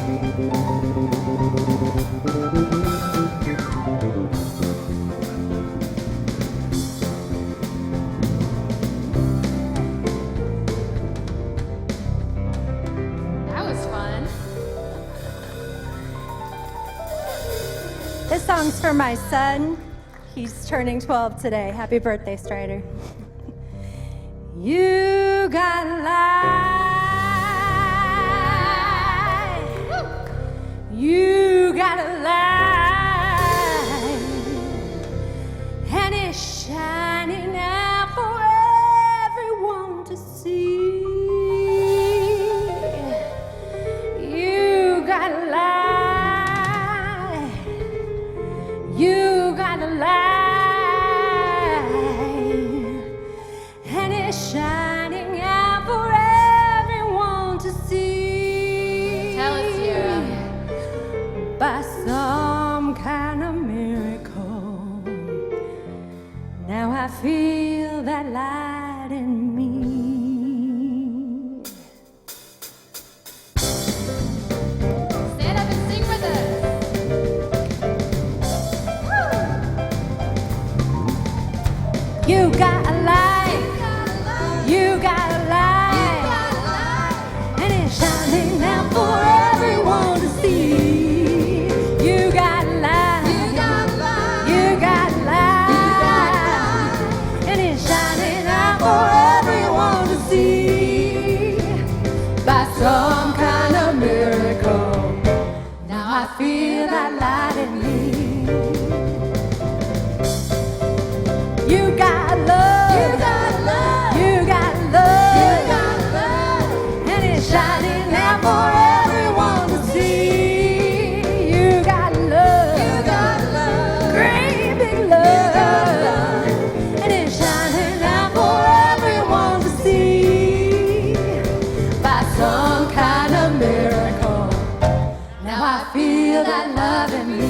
That was fun. This song's for my son. He's turning 12 today. Happy birthday, Strider. You got light. You got a light. And it's shining out for everyone to see. You got a light. You got a light, and it's shining out for everyone to see. Tell us, Sierra. By some kind of miracle, now I feel that light in me. Stand up and sing with us. You got a light, you got a light, and it's shining out for everyone to see. You got a light, you got a light, and it's shining out for everyone to see. By some kind of miracle, now I feel that light in me. You got love, you got love, you got love, you got love, and it's shining out for everyone to see. You got love, great big love, and it's shining out for everyone to see. By some kind of miracle, now I feel that love in me.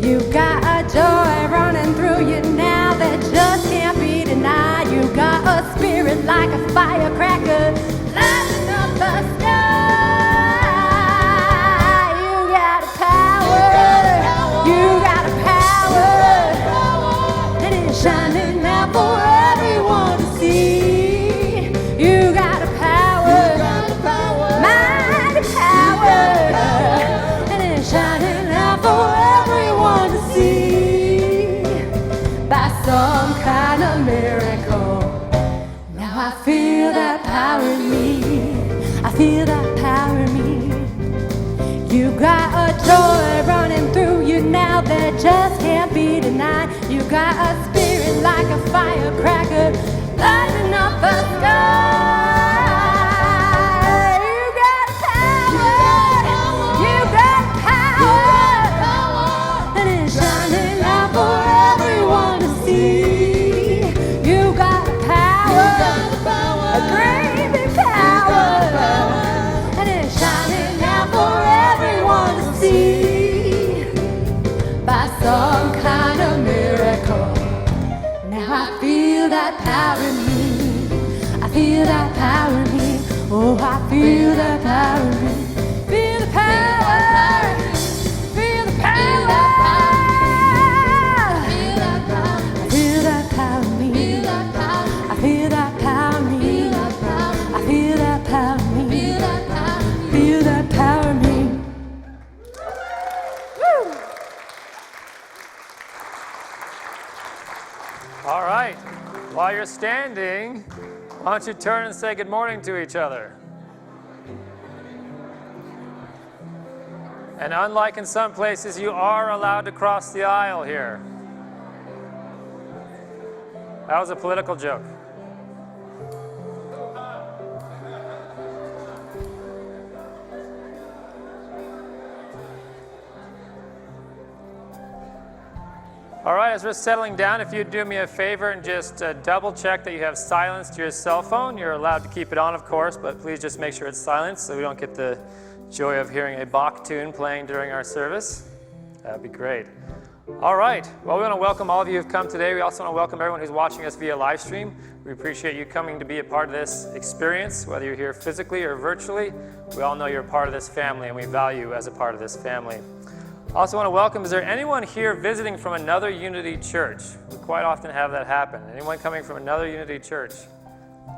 You got a joy running through you now that just can't be denied. You got a spirit like a firecracker lighting up the sky. You got a power, you got a power, and it's shining out for everyone to see. You got a power, mighty power, and it's shining out for everyone to see. By some kind of miracle, now I feel that power in me. I feel that power in me. You got a joy running through you now that just can't be denied. You got a spirit like a firecracker lighting up the sky. You got power, you got power, and it's shining out for everyone to see. You got power, a great big power, and it's shining out for everyone to see. By some kind of miracle, now I feel that power in me. I feel that power in me. Oh, I feel that power in me. Feel the power. Feel the power. Feel that power. I feel that power in me. Feel that power. I feel that power in me. Feel that power. I feel that power in me. Feel that power. Feel that power in me. Woo! All right. While you're standing, why don't you turn and say good morning to each other? And unlike in some places, you are allowed to cross the aisle here. That was a political joke. All right, as we're settling down, if you'd do me a favor and just double check that you have silenced your cell phone. You're allowed to keep it on, of course, but please just make sure it's silenced so we don't get the joy of hearing a Bach tune playing during our service. That'd be great. All right. Well, we want to welcome all of you who've come today. We also want to welcome everyone who's watching us via live stream. We appreciate you coming to be a part of this experience, whether you're here physically or virtually. We all know you're a part of this family, and we value you as a part of this family. I also want to welcome, is there anyone here visiting from another Unity church? We quite often have that happen. Anyone coming from another Unity church?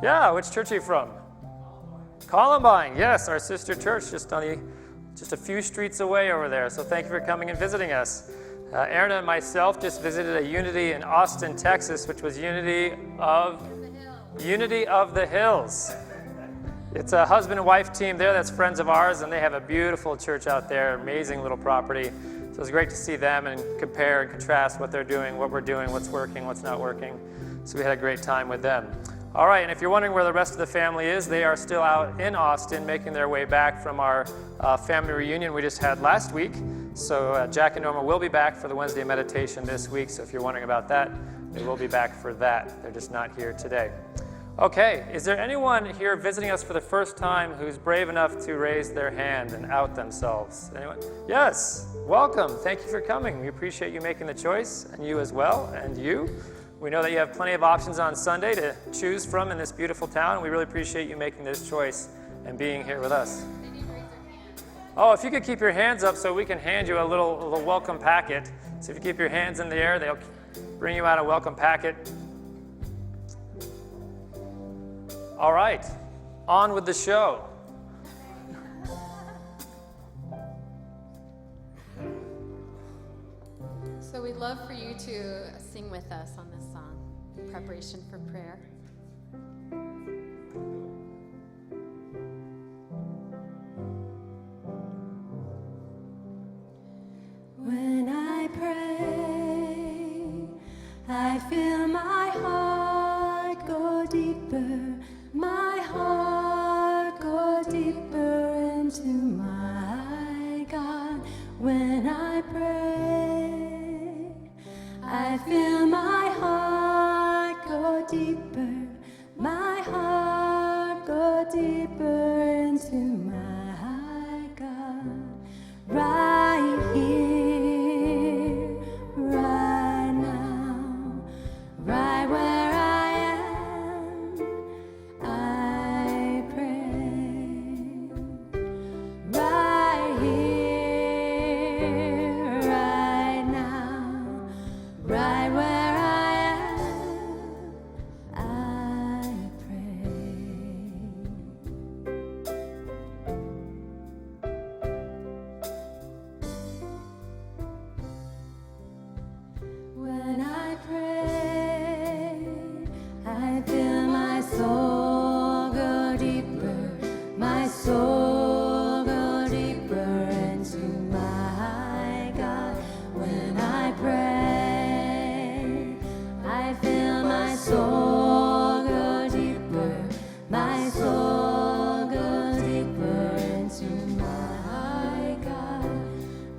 Yeah, which church are you from? Columbine, yes, our sister church just a few streets away over there. So thank you for coming and visiting us. Erna and myself just visited a Unity in Austin, Texas, which was Unity of the Hills. It's a husband and wife team there that's friends of ours, and they have a beautiful church out there, amazing little property. So it was great to see them and compare and contrast what they're doing, what we're doing, what's working, what's not working. So we had a great time with them. All right, and if you're wondering where the rest of the family is, they are still out in Austin making their way back from our family reunion we just had last week. So Jack and Norma will be back for the Wednesday meditation this week. So if you're wondering about that, they will be back for that. They're just not here today. Okay, is there anyone here visiting us for the first time who's brave enough to raise their hand and out themselves? Anyone? Yes, welcome. Thank you for coming. We appreciate you making the choice, and you as well, and you. We know that you have plenty of options on Sunday to choose from in this beautiful town, and we really appreciate you making this choice and being here with us. Oh, if you could keep your hands up so we can hand you a little welcome packet. So if you keep your hands in the air, they'll bring you out a welcome packet. All right, on with the show. So we'd love for you to sing with us on this song, in preparation for prayer. When I pray, I feel my heart go deeper, my heart go deeper into my God. When I pray, I feel my heart go deeper, my heart go deeper into my God. Right here, right now, right where I am, I pray. Right here, right now, right where I am, I pray. When I pray, I feel my soul go deeper, my soul go deeper into my God. When I pray, I feel my soul go deeper, my soul go deeper into my God.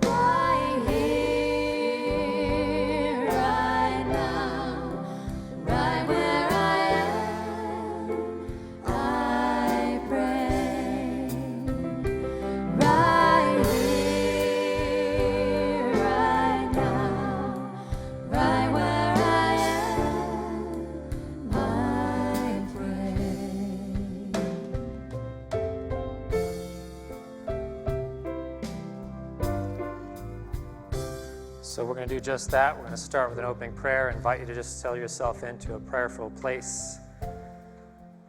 Right here, right now, right where I am, I pray. Right here, right now, right where I am, I pray. So we're going to do just that. We're going to start with an opening prayer. Invite you to just settle yourself into a prayerful place.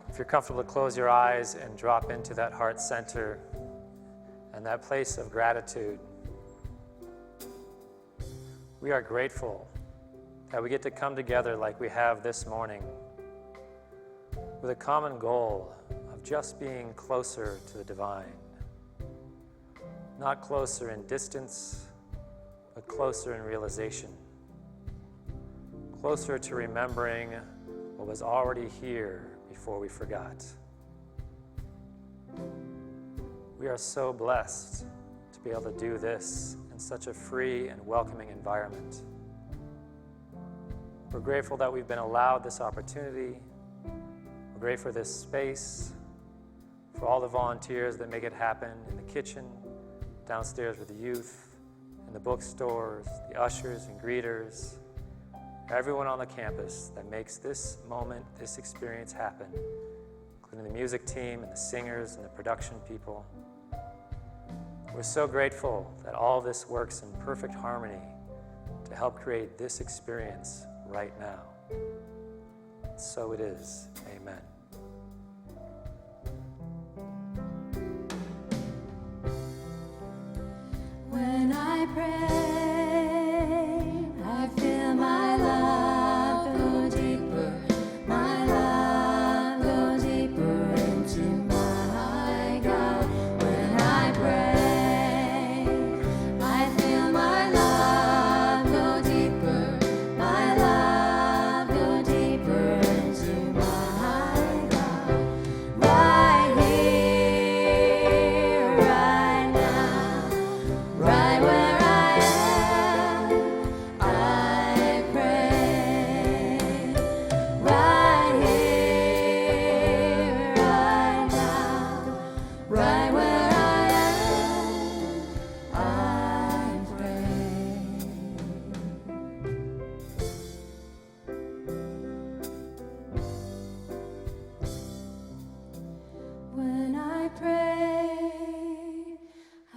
If you're comfortable, to close your eyes and drop into that heart center and that place of gratitude. We are grateful that we get to come together like we have this morning with a common goal of just being closer to the divine. Not closer in distance, but closer in realization. Closer to remembering what was already here before we forgot. We are so blessed to be able to do this in such a free and welcoming environment. We're grateful that we've been allowed this opportunity. We're grateful for this space, for all the volunteers that make it happen in the kitchen, downstairs with the youth, in the bookstores, the ushers and greeters, everyone on the campus that makes this moment, this experience happen, including the music team and the singers and the production people. We're so grateful that all of this works in perfect harmony to help create this experience right now. So it is. Amen. When I pray, I feel my love go deeper, my love go deeper into my God. When I pray, I feel my love go deeper, my love go deeper into my God. Right here, right now, right where I am, I pray. Right here, right now, right where I am, I pray. When I pray,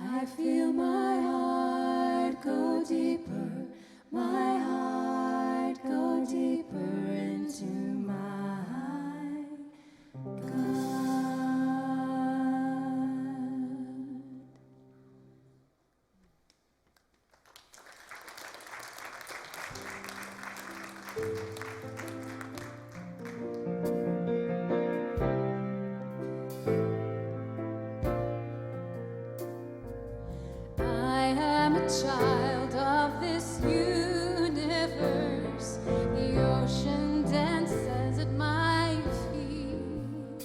I feel my heart go deeper, my heart go deeper into my God. I am a child of this universe. The ocean dances at my feet.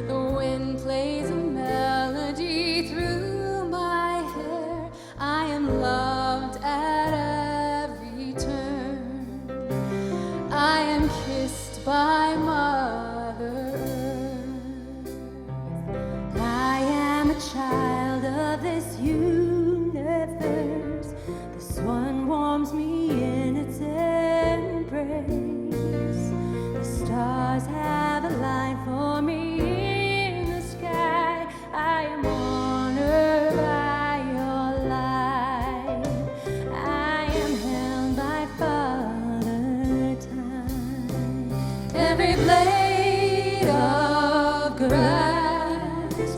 The wind plays a melody through my hair. I am loved at every turn. I am kissed by Mother Earth. I am a child of this universe. The sun warms me in its embrace. The stars have a line for me in the sky. I am honored by your light. I am held by Father Time. Every blade of grass,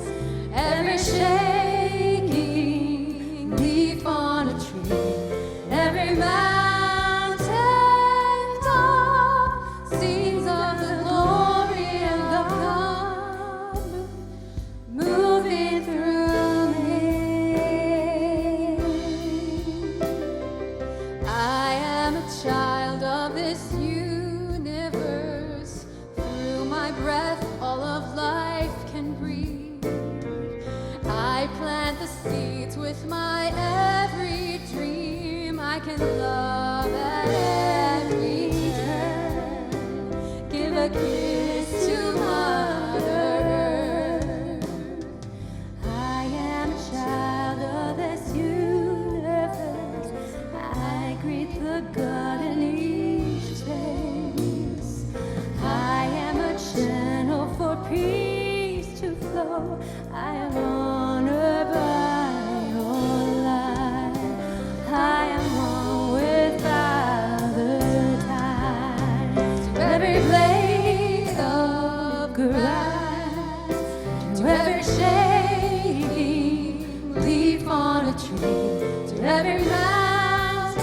every shaking leaf on a tree, every mountain top sings of the glory of God moving through me. I am a child of this universe. Through my breath, all of life can breathe. I plant the seeds with my every dream. I can love at every turn. Give a kiss to Mother Earth. I am a child of this universe. I greet the God in each space. I am a channel for peace to flow. I am honored by your light. I am one with Father Time. To every blade of grass, to every shaking leaf on a tree, to every mountain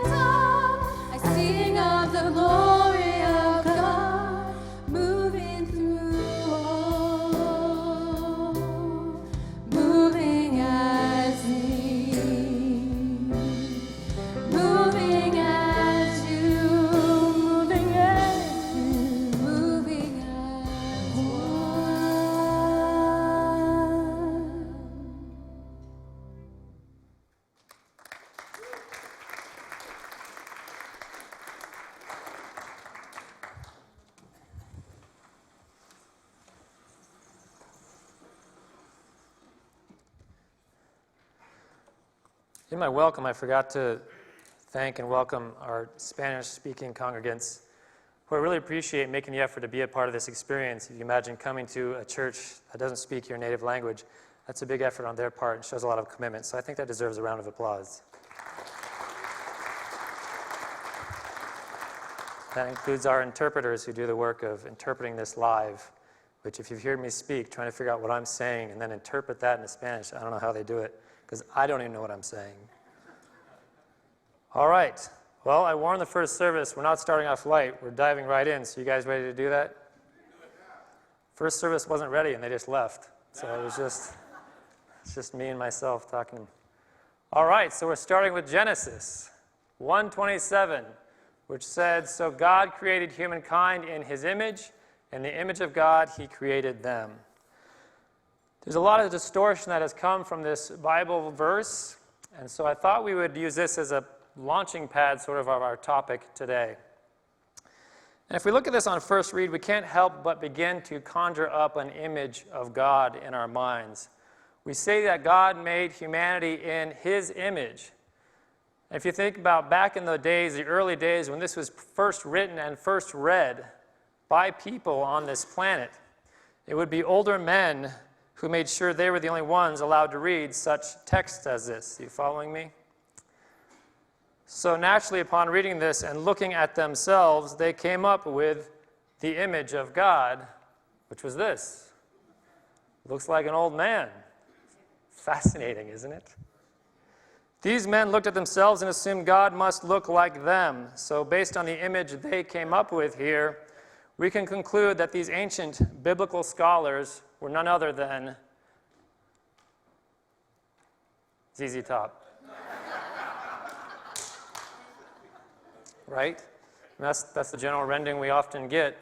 top, I sing of the glory of God moving through all, moving as He, moving as you, moving as you, moving as one. In my welcome, I forgot to thank and welcome our Spanish-speaking congregants who I really appreciate making the effort to be a part of this experience. If you imagine coming to a church that doesn't speak your native language, that's a big effort on their part and shows a lot of commitment. So I think that deserves a round of applause. That includes our interpreters who do the work of interpreting this live, which if you've heard me speak, trying to figure out what I'm saying and then interpret that into Spanish, I don't know how they do it, because I don't even know what I'm saying. All right. Well, I warned the first service, we're not starting off light. We're diving right in. So you guys ready to do that? First service wasn't ready, and they just left. So it's just me and myself talking. All right, so we're starting with Genesis 1:27, which said, "So God created humankind in his image. In the image of God, he created them." There's a lot of distortion that has come from this Bible verse, and so I thought we would use this as a launching pad sort of our topic today. And if we look at this on first read, we can't help but begin to conjure up an image of God in our minds. We say that God made humanity in his image. And if you think about back in the days, the early days when this was first written and first read by people on this planet, it would be older men who made sure they were the only ones allowed to read such text as this. Are you following me? So naturally, upon reading this and looking at themselves, they came up with the image of God, which was this. Looks like an old man. Fascinating, isn't it? These men looked at themselves and assumed God must look like them. So based on the image they came up with here, we can conclude that these ancient biblical scholars were none other than ZZ Top. Right? And that's the general rendering we often get.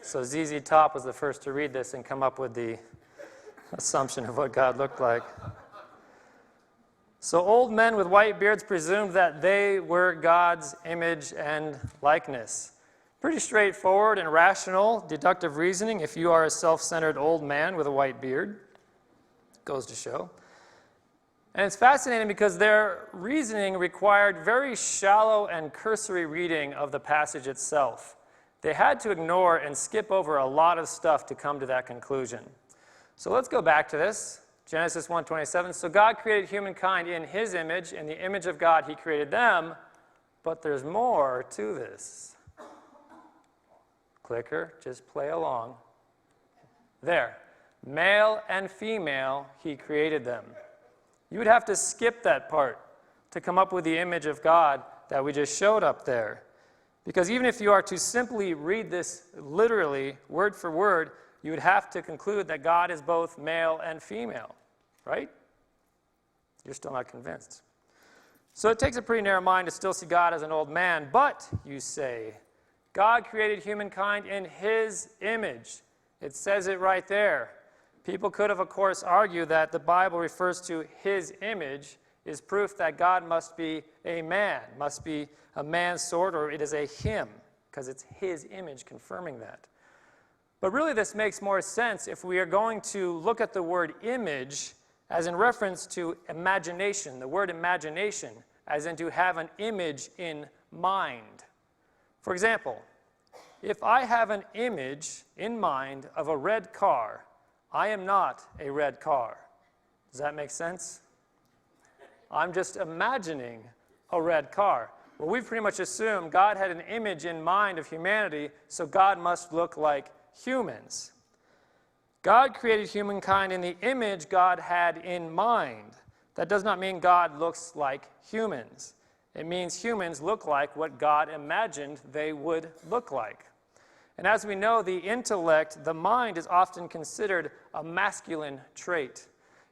So ZZ Top was the first to read this and come up with the assumption of what God looked like. So old men with white beards presumed that they were God's image and likeness. Pretty straightforward and rational, deductive reasoning if you are a self-centered old man with a white beard. Goes to show. And it's fascinating because their reasoning required very shallow and cursory reading of the passage itself. They had to ignore and skip over a lot of stuff to come to that conclusion. So let's go back to this. Genesis 1:27. So God created humankind in his image. In the image of God, he created them. But there's more to this. Clicker, just play along. There. Male and female, he created them. You would have to skip that part to come up with the image of God that we just showed up there. Because even if you are to simply read this literally, word for word, you would have to conclude that God is both male and female, right? You're still not convinced. So it takes a pretty narrow mind to still see God as an old man, but, you say, God created humankind in his image. It says it right there. People could have, of course, argued that the Bible refers to his image is proof that God must be a man, must be a man's sort, or it is a him, because it's his image confirming that. But really this makes more sense if we are going to look at the word image as in reference to imagination, the word imagination, as in to have an image in mind. For example, if I have an image in mind of a red car, I am not a red car. Does that make sense? I'm just imagining a red car. Well, we've pretty much assumed God had an image in mind of humanity, so God must look like humans. God created humankind in the image God had in mind. That does not mean God looks like humans. It means humans look like what God imagined they would look like. And as we know, the intellect, the mind, is often considered a masculine trait.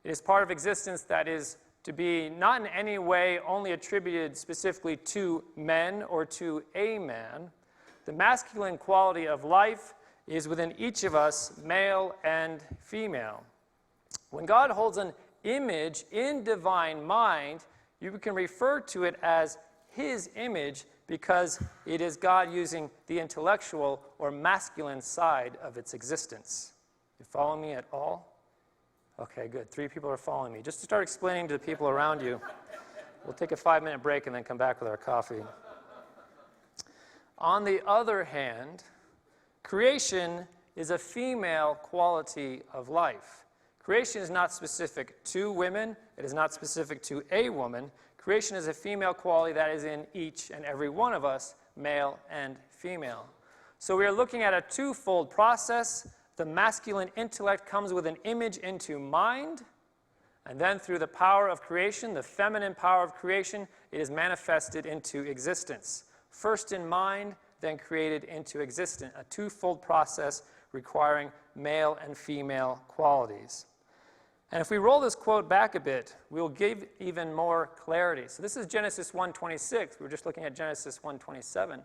It is part of existence that is to be not in any way only attributed specifically to men or to a man. The masculine quality of life is within each of us, male and female. When God holds an image in divine mind, you can refer to it as his image because it is God using the intellectual or masculine side of its existence. You follow me at all? Okay, good. 3 people are following me. Just to start explaining to the people around you We'll take a 5-minute break and then come back with our coffee. On the other hand, creation is a female quality of life. Creation is not specific to women. It is not specific to a woman. Creation is a female quality that is in each and every one of us, male and female. So we are looking at a twofold process. The masculine intellect comes with an image into mind, and then through the power of creation, the feminine power of creation, it is manifested into existence. First in mind, then created into existence. A twofold process requiring male and female qualities. And if we roll this quote back a bit, we'll give even more clarity. So this is Genesis 1:26. We were just looking at Genesis 1:27.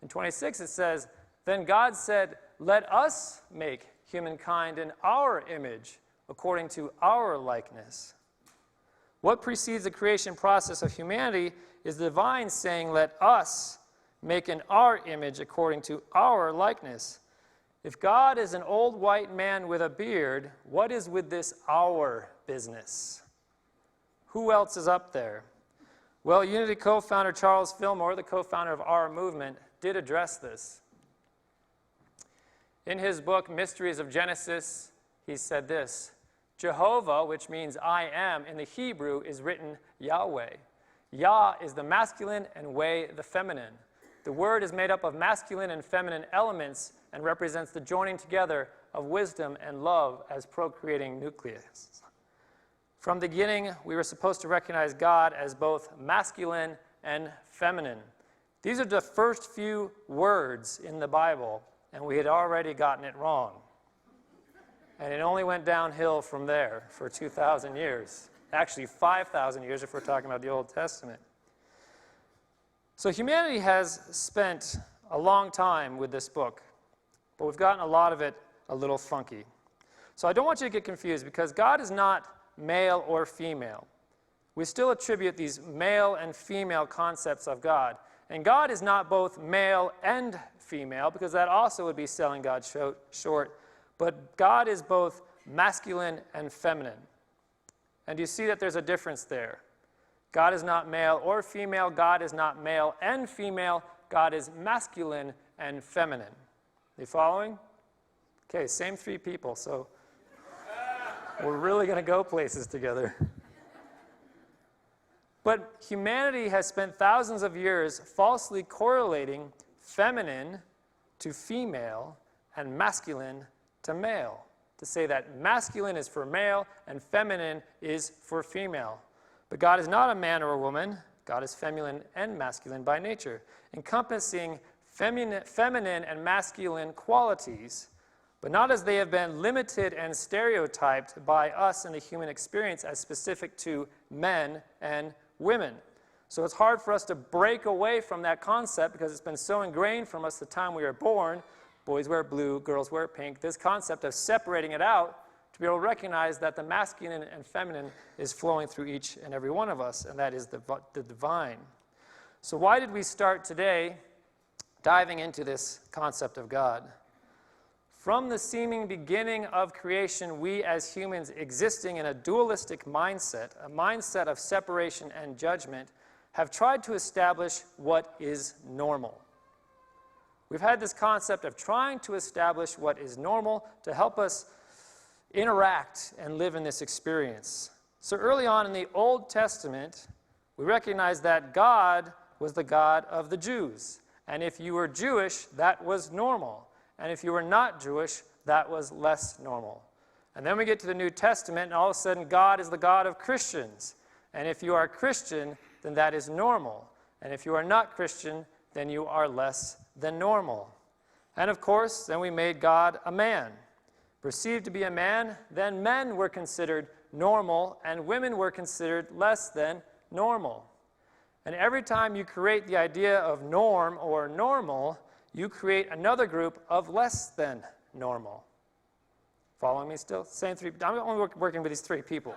In 26 it says, "Then God said, 'Let us make humankind in our image, according to our likeness.'" What precedes the creation process of humanity is the divine saying, "Let us make in our image according to our likeness." If God is an old white man with a beard, what is with this "our" business? Who else is up there? Well, Unity co-founder Charles Fillmore, the co-founder of our movement, did address this. In his book, Mysteries of Genesis, he said this: Jehovah, which means I am, in the Hebrew is written Yahweh. Yah is the masculine and Weh the feminine. The word is made up of masculine and feminine elements and represents the joining together of wisdom and love as procreating nucleus. From the beginning, we were supposed to recognize God as both masculine and feminine. These are the first few words in the Bible, and we had already gotten it wrong. And it only went downhill from there for 2,000 years. Actually, 5,000 years if we're talking about the Old Testament. So humanity has spent a long time with this book, but we've gotten a lot of it a little funky. So I don't want you to get confused, because God is not male or female. We still attribute these male and female concepts of God. And God is not both male and female, because that also would be selling God short. But God is both masculine and feminine. And you see that there's a difference there. God is not male or female. God is not male and female. God is masculine and feminine. Are you following? Okay, same three people, so we're really going to go places together. But humanity has spent thousands of years falsely correlating feminine to female and masculine to male, to say that masculine is for male and feminine is for female. But God is not a man or a woman. God is feminine and masculine by nature, encompassing feminine and masculine qualities, but not as they have been limited and stereotyped by us in the human experience as specific to men and women. So it's hard for us to break away from that concept, because it's been so ingrained from us the time we were born. Boys wear blue, girls wear pink. This concept of separating it out to be able to recognize that the masculine and feminine is flowing through each and every one of us, and that is the divine. So why did we start today diving into this concept of God? From the seeming beginning of creation, we as humans existing in a dualistic mindset, a mindset of separation and judgment, have tried to establish what is normal. We've had this concept of trying to establish what is normal to help us interact and live in this experience. So early on in the Old Testament, we recognize that God was the God of the Jews. And if you were Jewish, that was normal. And if you were not Jewish, that was less normal. And then we get to the New Testament, and all of a sudden, God is the God of Christians. And if you are Christian, then that is normal. And if you are not Christian, then you are less than normal. And of course, then we made God a man. Perceived to be a man, then men were considered normal, and women were considered less than normal. And every time you create the idea of norm or normal, you create another group of less than normal. Following me still? Same three. I'm only working with these three people.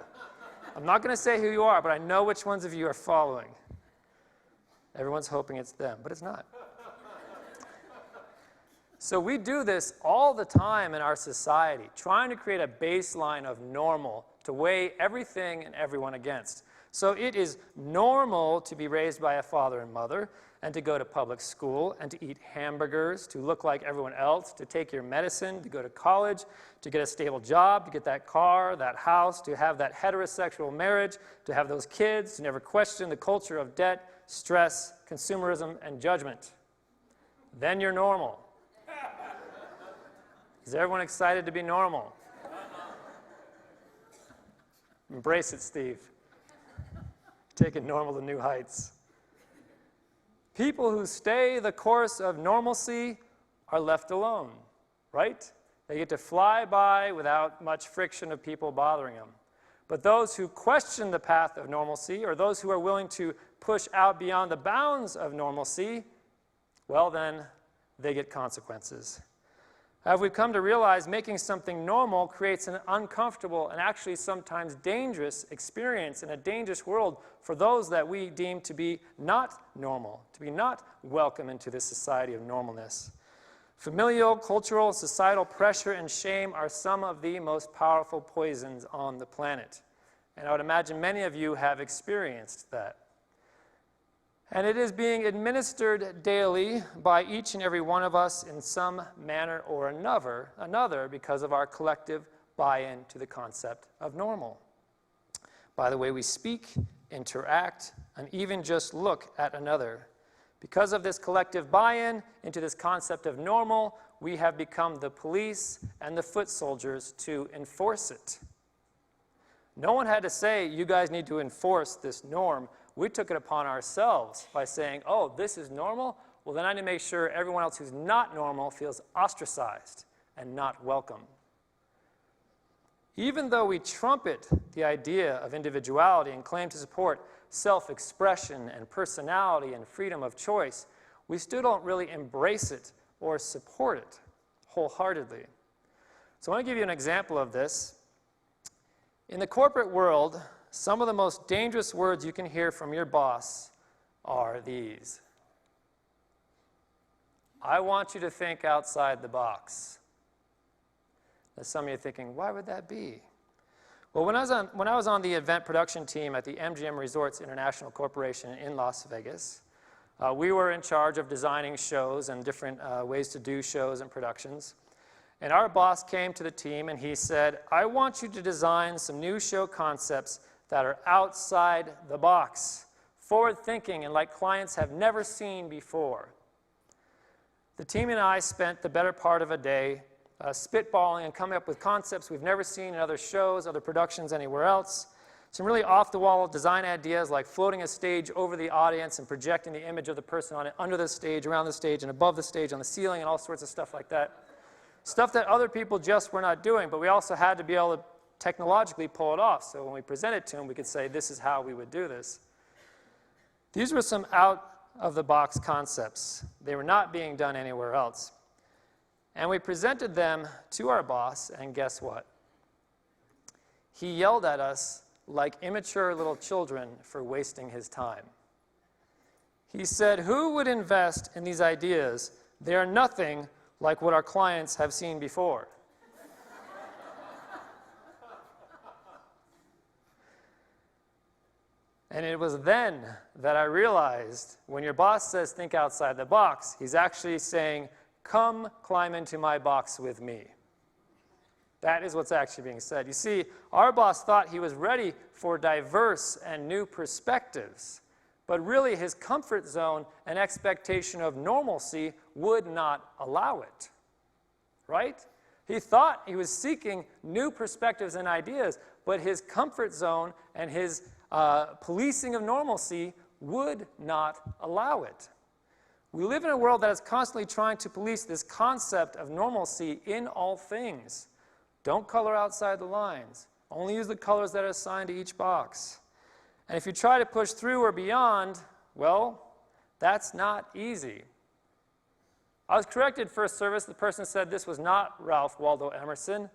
I'm not going to say who you are, but I know which ones of you are following. Everyone's hoping it's them, but it's not. So we do this all the time in our society, trying to create a baseline of normal to weigh everything and everyone against. So it is normal to be raised by a father and mother, and to go to public school, and to eat hamburgers, to look like everyone else, to take your medicine, to go to college, to get a stable job, to get that car, that house, to have that heterosexual marriage, to have those kids, to never question the culture of debt, stress, consumerism, and judgment. Then you're normal. Is everyone excited to be normal? Embrace it, Steve. Taking normal to new heights. People who stay the course of normalcy are left alone, right? They get to fly by without much friction of people bothering them. But those who question the path of normalcy, or those who are willing to push out beyond the bounds of normalcy, well then, they get consequences. As we've come to realize, making something normal creates an uncomfortable and actually sometimes dangerous experience in a dangerous world for those that we deem to be not normal, to be not welcome into this society of normalness. Familial, cultural, societal pressure and shame are some of the most powerful poisons on the planet. And I would imagine many of you have experienced that. And it is being administered daily by each and every one of us in some manner or another because of our collective buy-in to the concept of normal. By the way we speak, interact, and even just look at another. Because of this collective buy-in into this concept of normal, we have become the police and the foot soldiers to enforce it. No one had to say, you guys need to enforce this norm. We took it upon ourselves by saying, oh, this is normal? Well, then I need to make sure everyone else who's not normal feels ostracized and not welcome. Even though we trumpet the idea of individuality and claim to support self-expression and personality and freedom of choice, we still don't really embrace it or support it wholeheartedly. So I want to give you an example of this. In the corporate world, some of the most dangerous words you can hear from your boss are these. I want you to think outside the box. Now, some of you are thinking, why would that be? Well, when I was on the event production team at the MGM Resorts International Corporation in Las Vegas, we were in charge of designing shows and different ways to do shows and productions. And our boss came to the team and he said, I want you to design some new show concepts that are outside the box, forward-thinking and like clients have never seen before. The team and I spent the better part of a day spitballing and coming up with concepts we've never seen in other shows, other productions, anywhere else. Some really off-the-wall design ideas like floating a stage over the audience and projecting the image of the person on it under the stage, around the stage, and above the stage, on the ceiling, and all sorts of stuff like that. Stuff that other people just were not doing, but we also had to be able to technologically pull it off. So when we present it to them, we could say, this is how we would do this. These were some out-of-the-box concepts. They were not being done anywhere else. And we presented them to our boss, and guess what? He yelled at us like immature little children for wasting his time. He said, who would invest in these ideas? They are nothing like what our clients have seen before. And it was then that I realized when your boss says think outside the box, he's actually saying, come climb into my box with me. That is what's actually being said. You see, our boss thought he was ready for diverse and new perspectives, but really his comfort zone and expectation of normalcy would not allow it, right? He thought he was seeking new perspectives and ideas, but his comfort zone and his policing of normalcy would not allow it. We live in a world that is constantly trying to police this concept of normalcy in all things. Don't color outside the lines. Only use the colors that are assigned to each box. And if you try to push through or beyond, well, that's not easy. I was corrected first service. The person said this was not Ralph Waldo Emerson.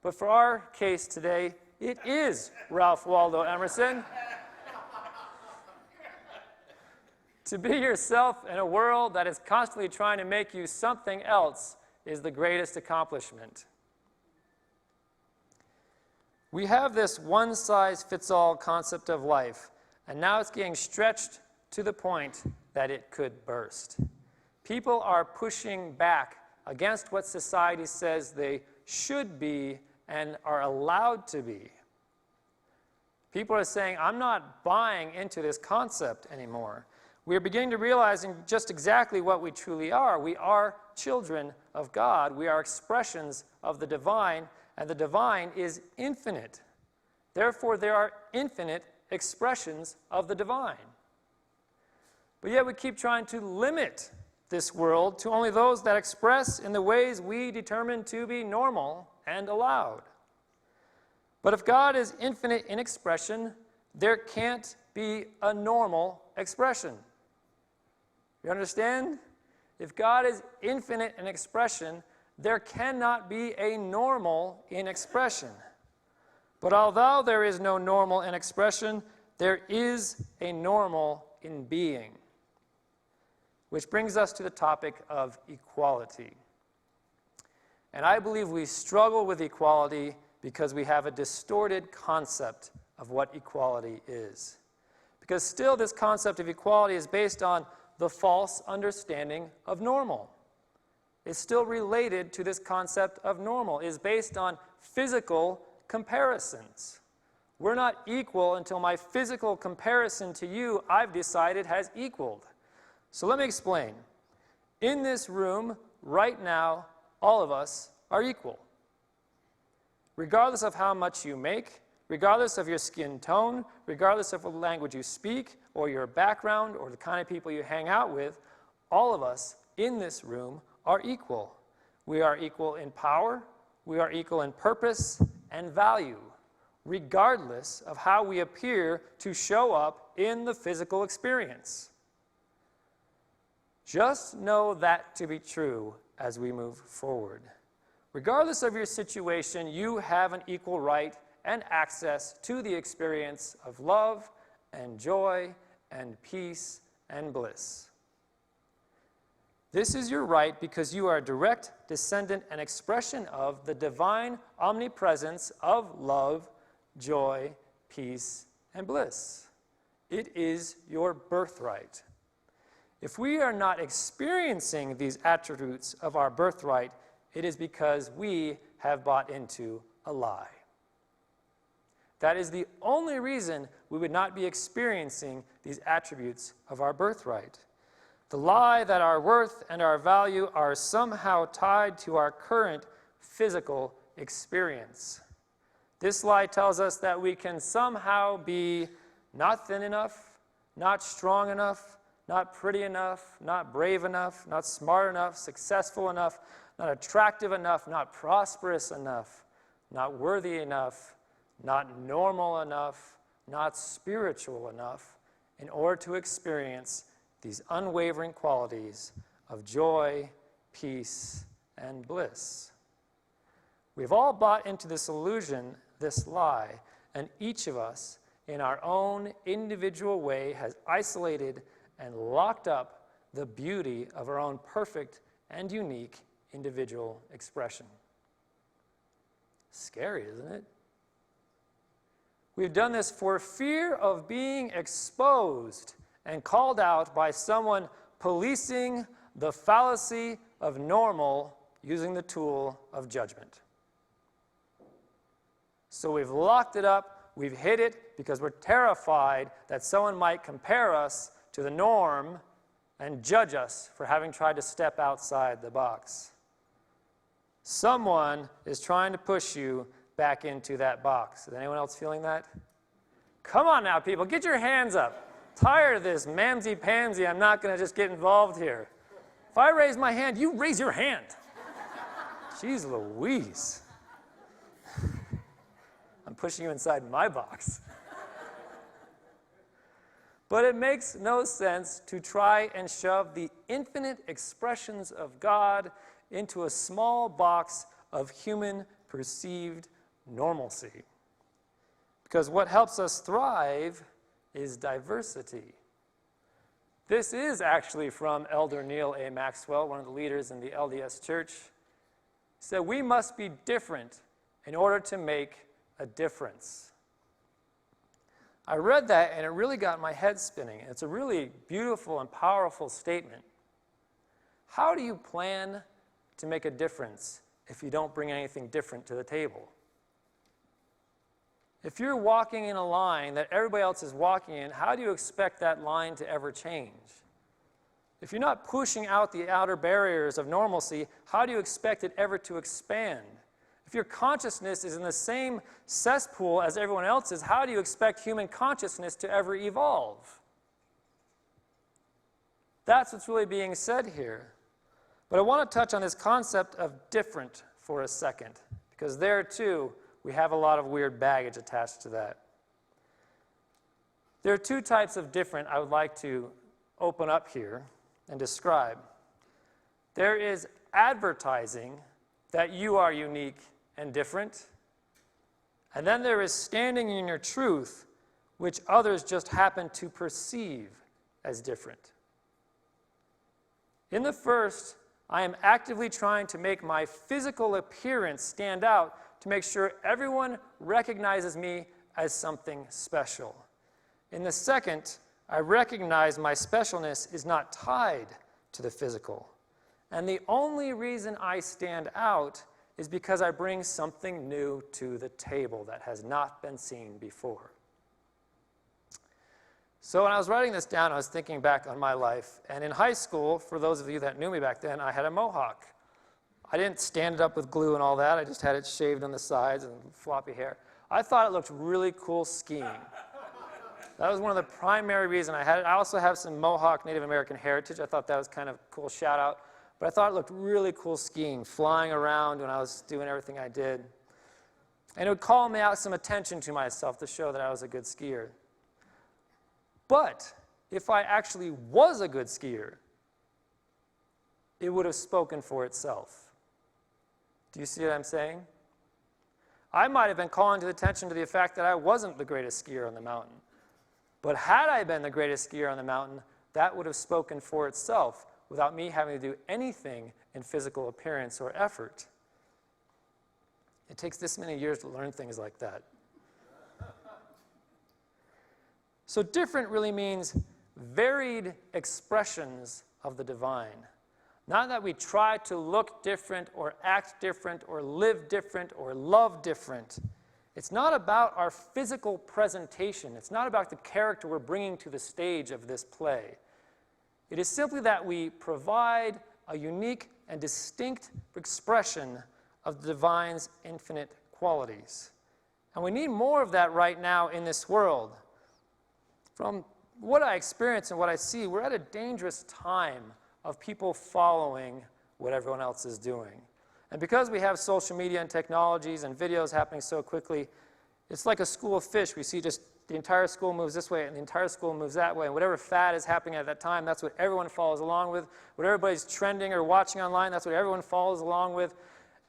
But for our case today, it is Ralph Waldo Emerson. To be yourself in a world that is constantly trying to make you something else is the greatest accomplishment. We have this one-size-fits-all concept of life and now it's getting stretched to the point that it could burst. People are pushing back against what society says they should be and are allowed to be. People are saying, I'm not buying into this concept anymore. We are beginning to realize just exactly what we truly are. We are children of God. We are expressions of the divine, and the divine is infinite. Therefore, there are infinite expressions of the divine. But yet we keep trying to limit this world to only those that express in the ways we determine to be normal and allowed. But if God is infinite in expression, there can't be a normal expression. You understand? If God is infinite in expression, there cannot be a normal in expression. But although there is no normal in expression, there is a normal in being. Which brings us to the topic of equality. And I believe we struggle with equality because we have a distorted concept of what equality is. Because still this concept of equality is based on the false understanding of normal. It's still related to this concept of normal. It is based on physical comparisons. We're not equal until my physical comparison to you, I've decided, has equaled. So let me explain. In this room, right now, all of us are equal. Regardless of how much you make, regardless of your skin tone, regardless of what language you speak, or your background, or the kind of people you hang out with, all of us in this room are equal. We are equal in power, we are equal in purpose and value, regardless of how we appear to show up in the physical experience. Just know that to be true as we move forward. Regardless of your situation, you have an equal right and access to the experience of love and joy and peace and bliss. This is your right because you are a direct descendant and expression of the divine omnipresence of love, joy, peace, and bliss. It is your birthright. If we are not experiencing these attributes of our birthright, it is because we have bought into a lie. That is the only reason we would not be experiencing these attributes of our birthright. The lie that our worth and our value are somehow tied to our current physical experience. This lie tells us that we can somehow be not thin enough, not strong enough, not pretty enough, not brave enough, not smart enough, successful enough, not attractive enough, not prosperous enough, not worthy enough, not normal enough, not spiritual enough, in order to experience these unwavering qualities of joy, peace, and bliss. We've all bought into this illusion, this lie, and each of us, in our own individual way, has isolated and locked up the beauty of our own perfect and unique individual expression. Scary, isn't it? We've done this for fear of being exposed and called out by someone policing the fallacy of normal using the tool of judgment. So we've locked it up, we've hid it because we're terrified that someone might compare us to the norm and judge us for having tried to step outside the box. Someone is trying to push you back into that box. Is anyone else feeling that? Come on now, people, get your hands up. Tired of this mamsy-pamsy, I'm not going to just get involved here. If I raise my hand, you raise your hand. Jeez Louise. I'm pushing you inside my box. But it makes no sense to try and shove the infinite expressions of God into a small box of human perceived normalcy. Because what helps us thrive is diversity. This is actually from Elder Neil A. Maxwell, one of the leaders in the LDS Church. He said, we must be different in order to make a difference. I read that and it really got my head spinning. It's a really beautiful and powerful statement. How do you plan to make a difference if you don't bring anything different to the table? If you're walking in a line that everybody else is walking in, how do you expect that line to ever change? If you're not pushing out the outer barriers of normalcy, how do you expect it ever to expand? If your consciousness is in the same cesspool as everyone else's, how do you expect human consciousness to ever evolve? That's what's really being said here. But I want to touch on this concept of different for a second, because there too, we have a lot of weird baggage attached to that. There are two types of different I would like to open up here and describe. There is advertising that you are unique and different. And then there is standing in your truth, which others just happen to perceive as different. In the first, I am actively trying to make my physical appearance stand out to make sure everyone recognizes me as something special. In the second, I recognize my specialness is not tied to the physical. And the only reason I stand out is because I bring something new to the table that has not been seen before. So when I was writing this down, I was thinking back on my life. And in high school, for those of you that knew me back then, I had a mohawk. I didn't stand it up with glue and all that. I just had it shaved on the sides and floppy hair. I thought it looked really cool skiing. That was one of the primary reasons I had it. I also have some Mohawk Native American heritage. I thought that was kind of a cool shout out. But I thought it looked really cool skiing, flying around when I was doing everything I did. And it would call me out some attention to myself to show that I was a good skier. But if I actually was a good skier, it would have spoken for itself. Do you see what I'm saying? I might have been calling to attention to the fact that I wasn't the greatest skier on the mountain. But had I been the greatest skier on the mountain, that would have spoken for itself without me having to do anything in physical appearance or effort. It takes this many years to learn things like that. So different really means varied expressions of the divine. Not that we try to look different or act different or live different or love different. It's not about our physical presentation. It's not about the character we're bringing to the stage of this play. It is simply that we provide a unique and distinct expression of the divine's infinite qualities. And we need more of that right now in this world. From what I experience and what I see, we're at a dangerous time of people following what everyone else is doing. And because we have social media and technologies and videos happening so quickly, it's like a school of fish. We see just the entire school moves this way and the entire school moves that way. And whatever fad is happening at that time, that's what everyone follows along with. What everybody's trending or watching online, that's what everyone follows along with.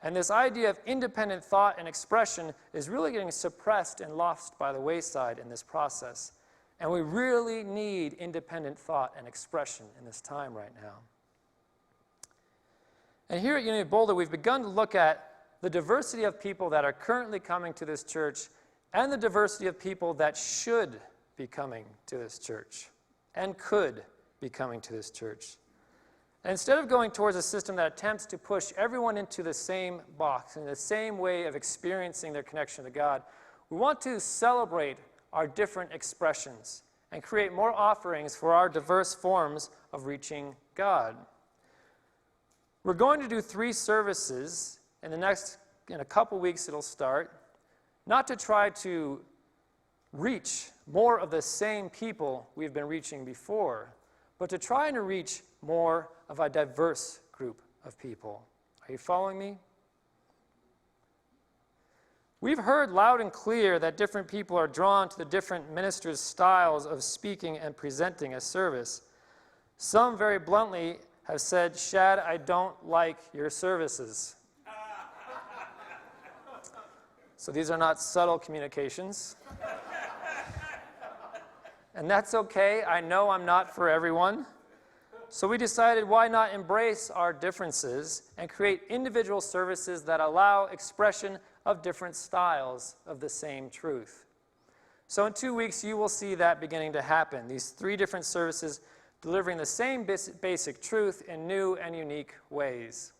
And this idea of independent thought and expression is really getting suppressed and lost by the wayside in this process. And we really need independent thought and expression in this time right now. And here at Unity of Boulder, we've begun to look at the diversity of people that are currently coming to this church and the diversity of people that should be coming to this church and could be coming to this church. And instead of going towards a system that attempts to push everyone into the same box, in the same way of experiencing their connection to God, we want to celebrate our different expressions and create more offerings for our diverse forms of reaching God. We're going to do 3 services. In a couple weeks it'll start, not to try to reach more of the same people we've been reaching before, but to try and reach more of a diverse group of people. Are you following me? We've heard loud and clear that different people are drawn to the different ministers' styles of speaking and presenting a service. Some very bluntly have said, "Shad, I don't like your services." So these are not subtle communications. And that's okay. I know I'm not for everyone. So we decided, why not embrace our differences and create individual services that allow expression of different styles of the same truth. So in 2 weeks, you will see that beginning to happen. These 3 different services delivering the same basic truth in new and unique ways.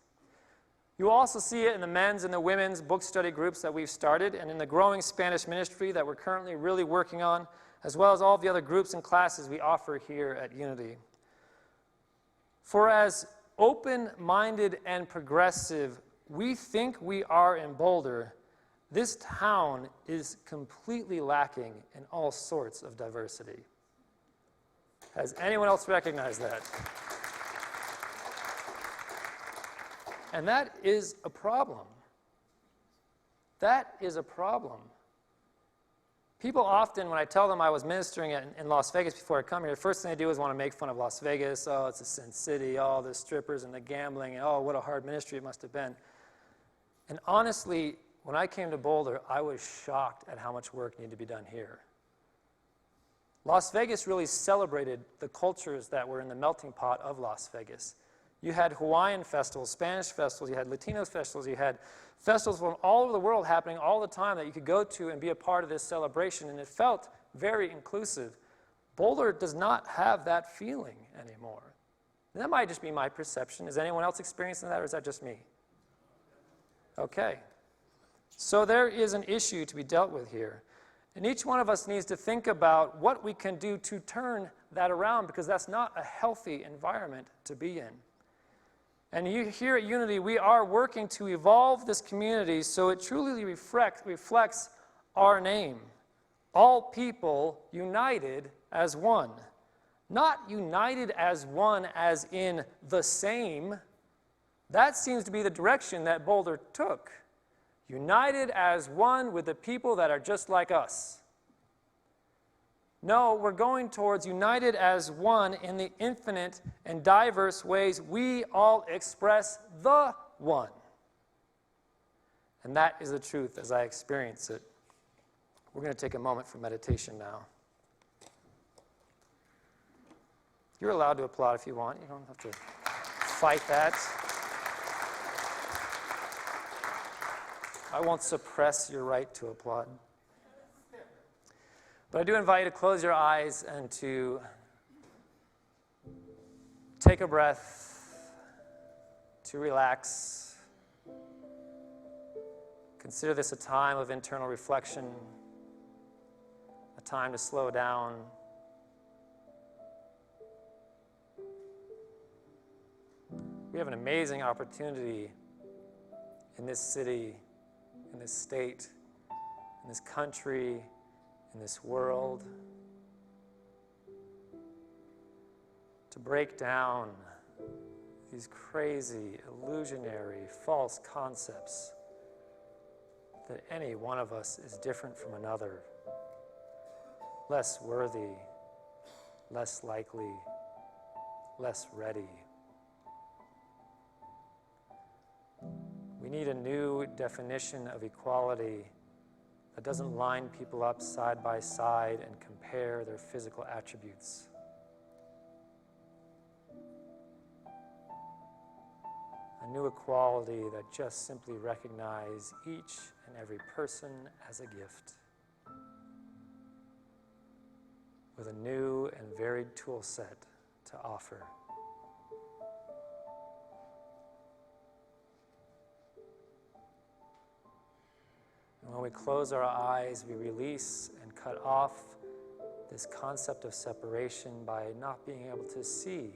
You will also see it in the men's and the women's book study groups that we've started and in the growing Spanish ministry that we're currently really working on, as well as all the other groups and classes we offer here at Unity. For as open-minded and progressive we think we are in Boulder, this town is completely lacking in all sorts of diversity. Has anyone else recognized that? And that is a problem. That is a problem. People often, when I tell them I was ministering in Las Vegas before I come here, the first thing they do is want to make fun of Las Vegas. Oh, it's a sin city. Oh, the strippers and the gambling. And oh, what a hard ministry it must have been. And honestly, when I came to Boulder, I was shocked at how much work needed to be done here. Las Vegas really celebrated the cultures that were in the melting pot of Las Vegas. You had Hawaiian festivals, Spanish festivals, you had Latino festivals, you had festivals from all over the world happening all the time that you could go to and be a part of this celebration, and it felt very inclusive. Boulder does not have that feeling anymore. And that might just be my perception. Is anyone else experiencing that, or is that just me? Okay. So there is an issue to be dealt with here. And each one of us needs to think about what we can do to turn that around, because that's not a healthy environment to be in. And here at Unity, we are working to evolve this community so it truly reflects our name. All people united as one. Not united as one as in the same. That seems to be the direction that Boulder took. United as one with the people that are just like us. No, we're going towards united as one in the infinite and diverse ways we all express the one. And that is the truth as I experience it. We're going to take a moment for meditation now. You're allowed to applaud if you want. You don't have to fight that. I won't suppress your right to applaud. But I do invite you to close your eyes and to take a breath, to relax. Consider this a time of internal reflection, a time to slow down. We have an amazing opportunity in this city, in this state, in this country, in this world, to break down these crazy, illusionary, false concepts that any one of us is different from another, less worthy, less likely, less ready. We need a new definition of equality that doesn't line people up side by side and compare their physical attributes. A new equality that just simply recognizes each and every person as a gift, with a new and varied tool set to offer. And when we close our eyes, we release and cut off this concept of separation by not being able to see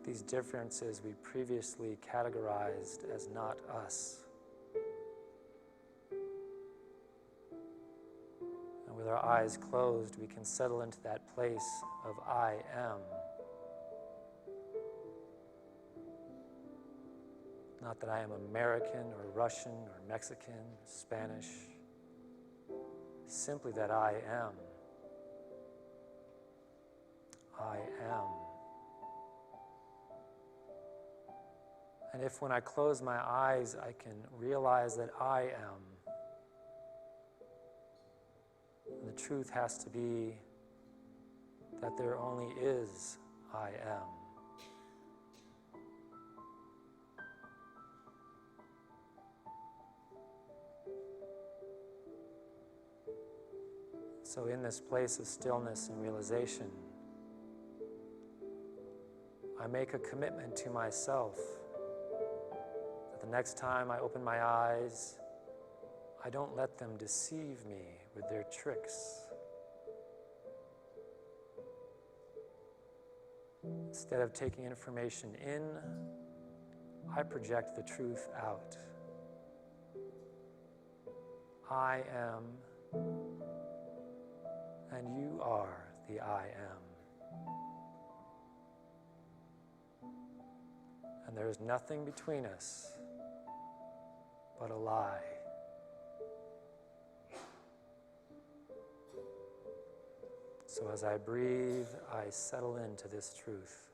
these differences we previously categorized as not us. And with our eyes closed, we can settle into that place of I am. Not that I am American or Russian or Mexican, or Spanish. Simply that I am. I am. And if when I close my eyes, I can realize that I am, and the truth has to be that there only is I am. So in this place of stillness and realization, I make a commitment to myself that the next time I open my eyes, I don't let them deceive me with their tricks. Instead of taking information in, I project the truth out. I am, and you are the I am. And there is nothing between us but a lie. So as I breathe, I settle into this truth.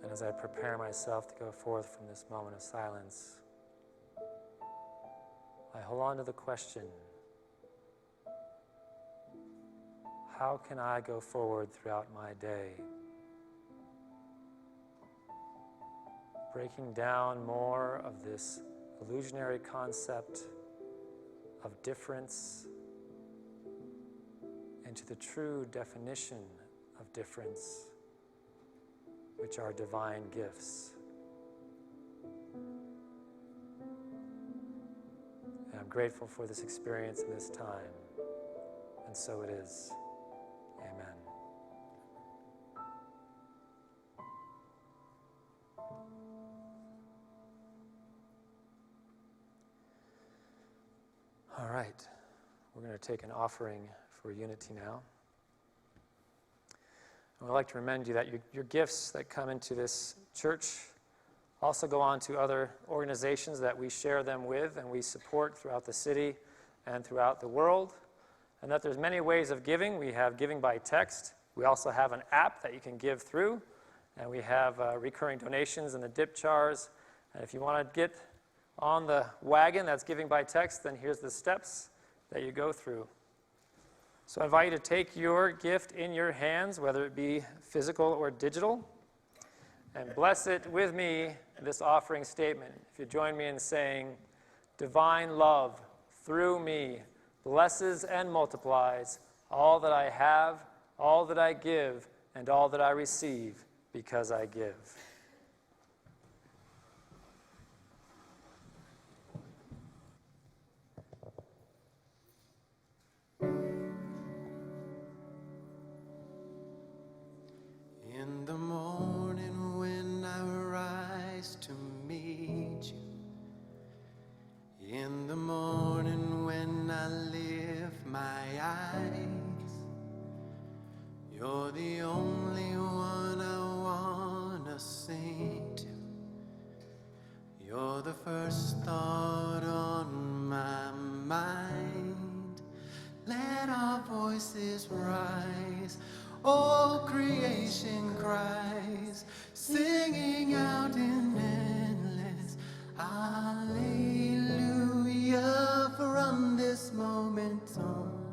And as I prepare myself to go forth from this moment of silence, I hold on to the question, how can I go forward throughout my day? Breaking down more of this illusionary concept of difference into the true definition of difference, which are divine gifts. And I'm grateful for this experience and this time, and so it is. Amen. All right, we're going to take an offering for Unity now. And we'd like to remind you that your gifts that come into this church also go on to other organizations that we share them with and we support throughout the city and throughout the world. And that there's many ways of giving. We have giving by text. We also have an app that you can give through. And we have recurring donations in the dip jars. And if you want to get on the wagon that's giving by text, then here's the steps that you go through. So I invite you to take your gift in your hands, whether it be physical or digital, and bless it with me in this offering statement. If you join me in saying, divine love through me blesses and multiplies all that I have, all that I give, and all that I receive because I give. In the morning when I rise to meet you, in the morning when I lift my eyes, you're the only one I wanna sing to. You're the first thought on my mind. Let our voices rise. All creation cries, singing out in endless hallelujah. From this moment on,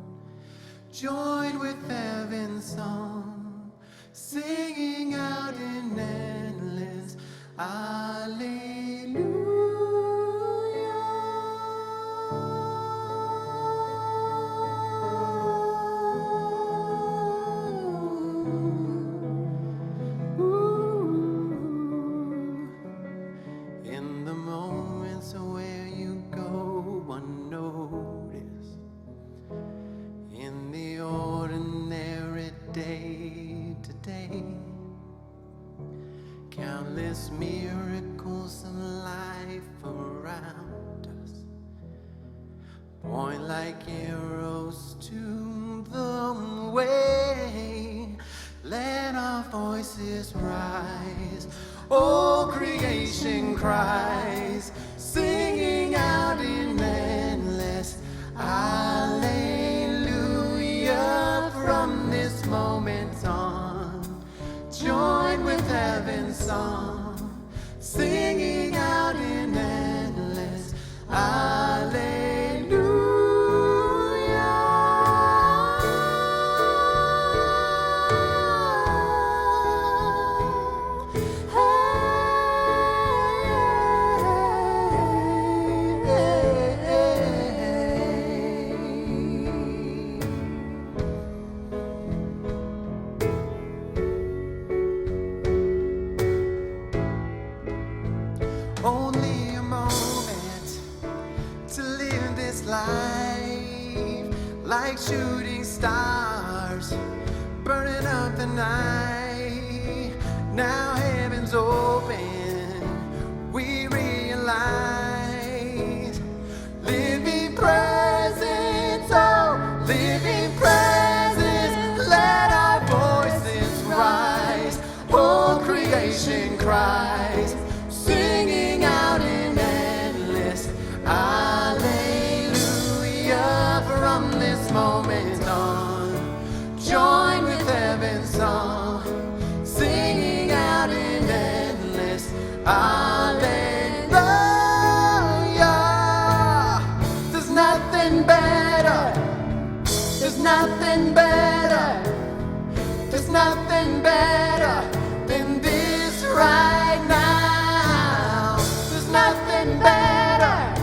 joined with heaven's song, singing out in endless hallelujah. In the moments where you go unnoticed, in the ordinary day point like arrows to the way. Let our voices rise, oh creation cries, singing out in endless Alleluia. From this moment on, join with heaven's song, singing out in endless Alleluia. Only a moment to live this life, like shooting stars burning up the night. Now heaven's open, we realize living presence, oh living presence. Let our voices rise, oh creation cries, singing out in endless Alleluia. From this moment on, join with heaven's song, singing out in endless Alleluia. There's nothing better, there's nothing better, there's nothing better than this right now. There's nothing better,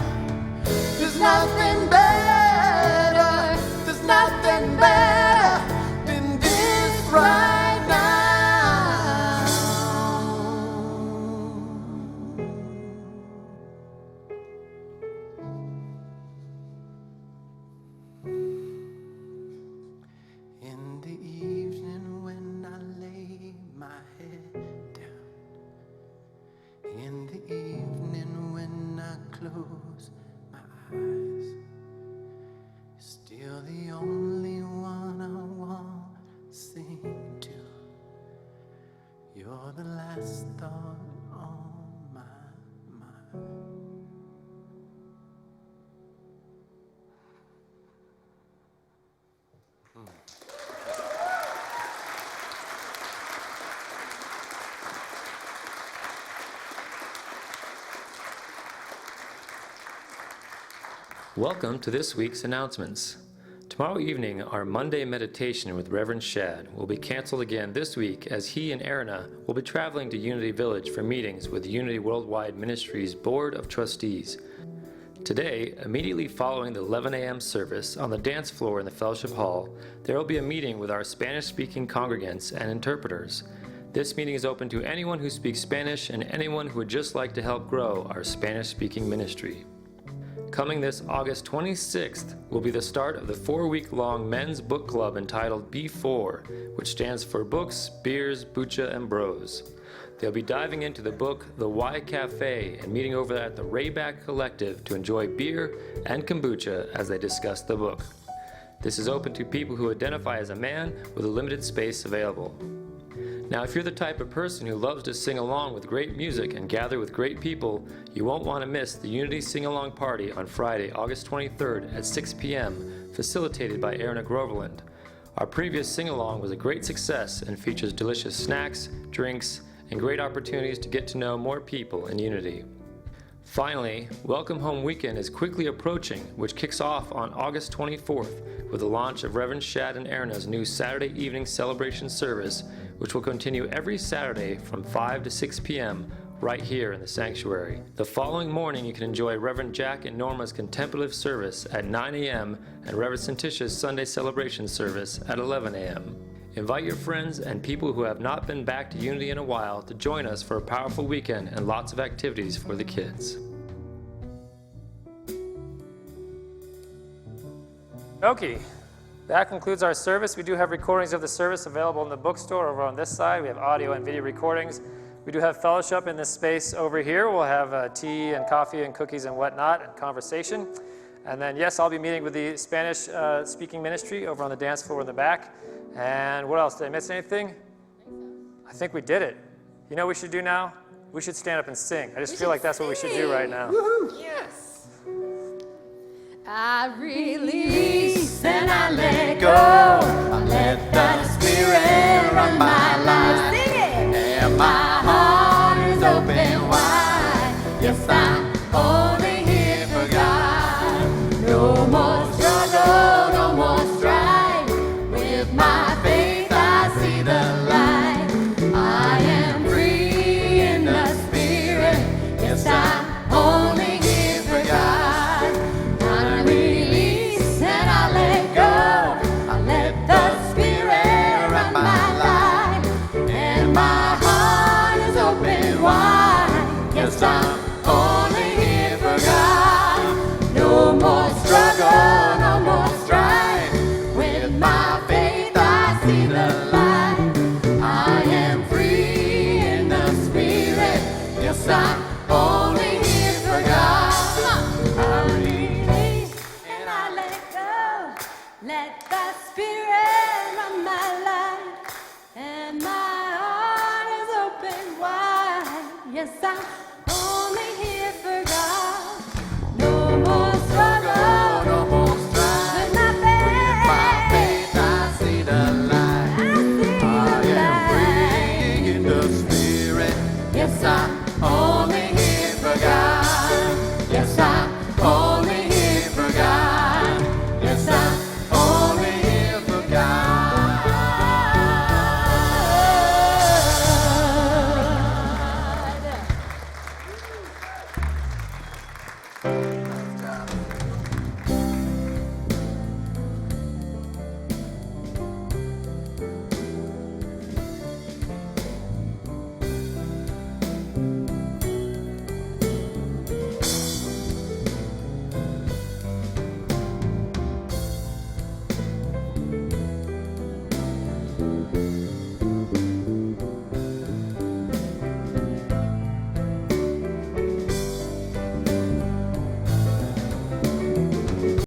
there's nothing better, there's nothing better than this right now. In the evening when I lay my head down, in the evening when I close my eyes, you're still the only one I want to sing to. You're the last thought on my mind. Welcome to this week's announcements. Tomorrow evening, our Monday meditation with Reverend Shad will be canceled again this week as he and Erna will be traveling to Unity Village for meetings with Unity Worldwide Ministries Board of Trustees. Today, immediately following the 11 a.m. service on the dance floor in the Fellowship Hall, there will be a meeting with our Spanish-speaking congregants and interpreters. This meeting is open to anyone who speaks Spanish and anyone who would just like to help grow our Spanish-speaking ministry. Coming this August 26th will be the start of the 4-week-long men's book club entitled B4, which stands for Books, Beers, Bucha, and Bros. They'll be diving into the book The Y Cafe and meeting over at the Rayback Collective to enjoy beer and kombucha as they discuss the book. This is open to people who identify as a man with a limited space available. Now, if you're the type of person who loves to sing along with great music and gather with great people, you won't want to miss the Unity Sing-Along Party on Friday, August 23rd at 6 p.m., facilitated by Erna Groveland. Our previous sing-along was a great success and features delicious snacks, drinks, and great opportunities to get to know more people in Unity. Finally, Welcome Home Weekend is quickly approaching, which kicks off on August 24th with the launch of Reverend Shad and Erna's new Saturday evening celebration service, which will continue every Saturday from 5 to 6 p.m. right here in the sanctuary. The following morning, you can enjoy Reverend Jack and Norma's contemplative service at 9 a.m. and Reverend Centitia's Sunday celebration service at 11 a.m. Invite your friends and people who have not been back to Unity in a while to join us for a powerful weekend and lots of activities for the kids. Okay, that concludes our service. We do have recordings of the service available in the bookstore over on this side. We have audio and video recordings. We do have fellowship in this space over here. We'll have tea and coffee and cookies and whatnot and conversation. And then, yes, I'll be meeting with the Spanish speaking ministry over on the dance floor in the back. And what else? Did I miss anything? I think we did it. You know what we should do now? We should stand up and sing. I just feel like that's what we should do right now. Yes. I release Release and I let go.